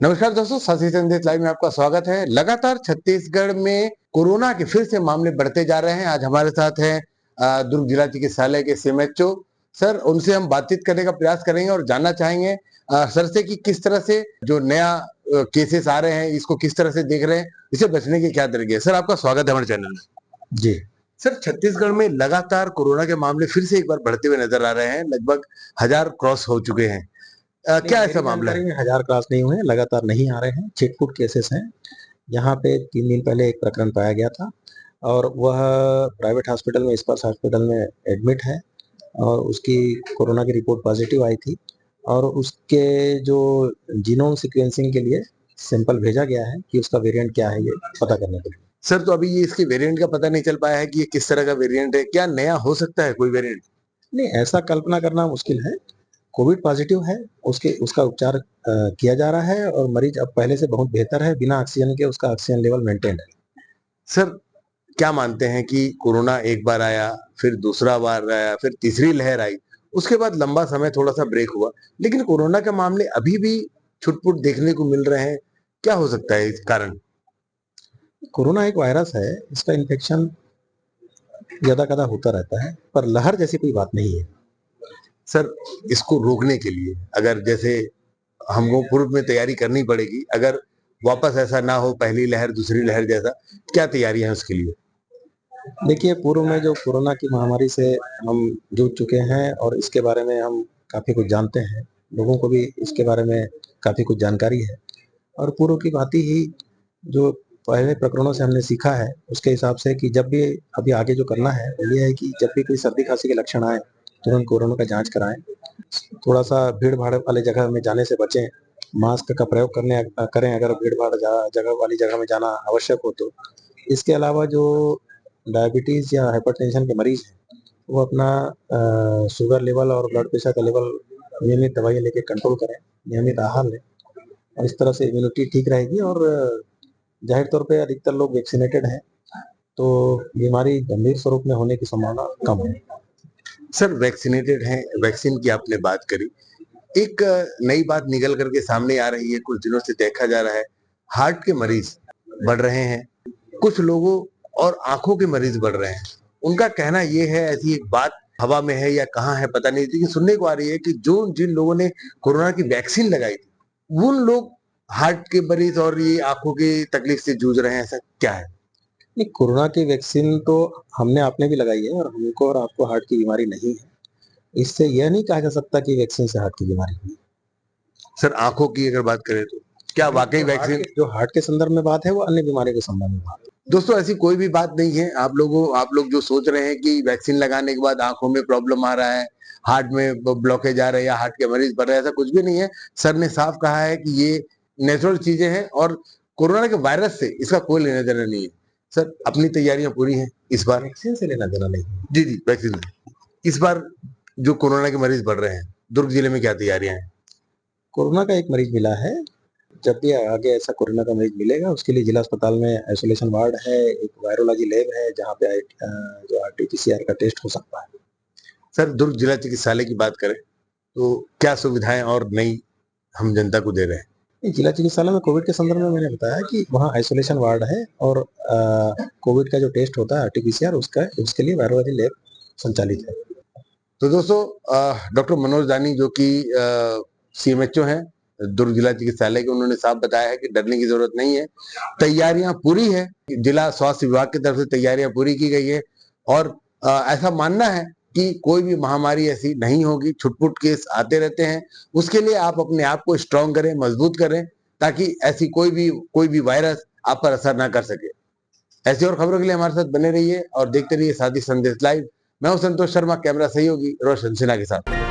नमस्कार दोस्तों, साथी संदेश लाइव में आपका स्वागत है। लगातार छत्तीसगढ़ में कोरोना के फिर से मामले बढ़ते जा रहे हैं। आज हमारे साथ हैं दुर्ग जिला चिकित्सालय के सीएमएचओ सर। उनसे हम बातचीत करने का प्रयास करेंगे और जानना चाहेंगे सर से कि किस तरह से जो नया केसेस आ रहे हैं इसको किस तरह से देख रहे हैं, इसे बचने के क्या तरीके हैं। सर, आपका स्वागत है हमारे चैनल में। जी सर, छत्तीसगढ़ में लगातार कोरोना के मामले फिर से एक बार बढ़ते हुए नजर आ रहे हैं। लगभग 1000 क्रॉस हो चुके हैं। क्या ऐसा मामला है? 1000 क्लास नहीं हुए, लगातार नहीं आ रहे हैं, छिटपुट केसेस हैं। यहाँ पे 3 दिन पहले एक प्रकरण पाया गया था और वह प्राइवेट हॉस्पिटल में, स्पर्श हॉस्पिटल में एडमिट है और उसकी कोरोना की रिपोर्ट पॉजिटिव आई थी और उसके जो जीनोम सीक्वेंसिंग के लिए सैंपल भेजा गया है कि उसका वेरिएंट क्या है, ये पता करने के लिए। सर, तो अभी ये इसके वेरिएंट का पता नहीं चल पाया है कि ये किस तरह का वेरिएंट है। क्या नया हो सकता है कोई वेरिएंट? नहीं, ऐसा कल्पना करना मुश्किल है। कोविड पॉजिटिव है, उसका उपचार किया जा रहा है और मरीज अब पहले से बहुत बेहतर है। बिना ऑक्सीजन के उसका ऑक्सीजन लेवल मेंटेन है। सर, क्या मानते हैं कि कोरोना एक बार आया, फिर दूसरा बार आया, फिर तीसरी लहर आई, उसके बाद लंबा समय थोड़ा सा ब्रेक हुआ, लेकिन कोरोना के मामले अभी भी छुटपुट देखने को मिल रहे हैं। क्या हो सकता है इस कारण? कोरोना एक वायरस है, इसका इन्फेक्शन ज्यादा कदा होता रहता है, पर लहर जैसी कोई बात नहीं है। सर, इसको रोकने के लिए अगर जैसे हमको पूर्व में तैयारी करनी पड़ेगी, अगर वापस ऐसा ना हो पहली लहर दूसरी लहर जैसा, क्या तैयारियां हैं उसके लिए? देखिए, पूर्व में जो कोरोना की महामारी से हम जूझ चुके हैं और इसके बारे में हम काफी कुछ जानते हैं। लोगों को भी इसके बारे में काफी कुछ जानकारी है और पूर्व की भांति ही जो पहले प्रकरणों से हमने सीखा है, उसके हिसाब से कि जब भी अभी आगे जो करना है वो ये है कि जब भी कोई सर्दी खांसी के लक्षण आए, तुरंत कोरोना का जांच कराएं। थोड़ा सा भीड़ भाड़ वाले जगह में जाने से बचें। मास्क का प्रयोग करें अगर भीड़ भाड़ जगह वाली जगह में जाना आवश्यक हो तो। इसके अलावा जो डायबिटीज या हाइपरटेंशन के मरीज हैं, वो अपना शुगर लेवल और ब्लड प्रेशर का लेवल नियमित दवाइयाँ लेके कंट्रोल करें, नियमित आहार लें और इस तरह से इम्यूनिटी ठीक रहेगी। और जाहिर तौर पे अधिकतर लोग वैक्सीनेटेड हैं, तो बीमारी गंभीर स्वरूप में होने की संभावना कम है। सर, वैक्सीनेटेड हैं, वैक्सीन की आपने बात करी। एक नई बात निकल करके सामने आ रही है, कुछ दिनों से देखा जा रहा है, हार्ट के मरीज बढ़ रहे हैं, कुछ लोगों और आंखों के मरीज बढ़ रहे हैं। उनका कहना ये है, ऐसी एक बात हवा में है या कहाँ है पता नहीं, लेकिन सुनने को आ रही है कि जो जिन लोगों ने कोरोना की वैक्सीन लगाई थी, उन लोग हार्ट के मरीज और ये आंखों की तकलीफ से जूझ रहे हैं। ऐसा क्या है? नहीं, कोरोना की वैक्सीन तो हमने आपने भी लगाई है और हमको और आपको हार्ट की बीमारी नहीं है। इससे यह नहीं कहा जा सकता कि वैक्सीन से हार्ट की बीमारी हुई। सर, आंखों की अगर बात करें तो क्या वाकई वैक्सीन? जो हार्ट के संदर्भ में बात है वो अन्य बीमारी के संबंध में बात है। दोस्तों, ऐसी कोई भी बात नहीं है। आप लोग जो सोच रहे हैं कि वैक्सीन लगाने के बाद आंखों में प्रॉब्लम आ रहा है, हार्ट में ब्लॉकेज आ रहे हैं या हार्ट के मरीज बढ़ रहे हैं, ऐसा कुछ भी नहीं है। सर ने साफ कहा है कि ये नेचुरल चीजें हैं और कोरोना के वायरस से इसका कोई लेना देना नहीं है। सर, अपनी तैयारियां पूरी हैं इस बार? वैक्सीन से लेना देना नहीं। जी जी, वैक्सीन इस बार जो कोरोना के मरीज बढ़ रहे हैं, दुर्ग जिले में क्या तैयारियां हैं? कोरोना का एक मरीज मिला है। जब भी आगे ऐसा कोरोना का मरीज मिलेगा, उसके लिए जिला अस्पताल में आइसोलेशन वार्ड है, एक वायरोलॉजी लैब है जहाँ पे जो आरटीपीसीआर का टेस्ट हो सकता है। सर, दुर्ग जिला चिकित्सालय की बात करें तो क्या सुविधाएं और नई हम जनता को दे रहे हैं? जिला चिकित्सालय में कोविड के संदर्भ में मैंने बताया कि वहाँ आइसोलेशन वार्ड है और कोविड का जो टेस्ट होता है आरटीपीसीआर, उसके लिए वायरोलॉजी लैब संचालित है। तो दोस्तों, डॉक्टर मनोज दानी जो कि सीएमएचओ हैं दुर्ग जिला चिकित्सालय के, उन्होंने साफ बताया है कि डरने की जरूरत नहीं है, तैयारियां पूरी है। जिला स्वास्थ्य विभाग की तरफ से तैयारियां पूरी की गई है और ऐसा मानना है कि कोई भी महामारी ऐसी नहीं होगी। छुटपुट केस आते रहते हैं, उसके लिए आप अपने आप को स्ट्रांग करें, मजबूत करें, ताकि ऐसी कोई भी वायरस आप पर असर ना कर सके। ऐसी और खबरों के लिए हमारे साथ बने रहिए और देखते रहिए साथी संदेश लाइव। मैं हूं संतोष शर्मा, कैमरा सहयोगी रोशन सिन्हा के साथ।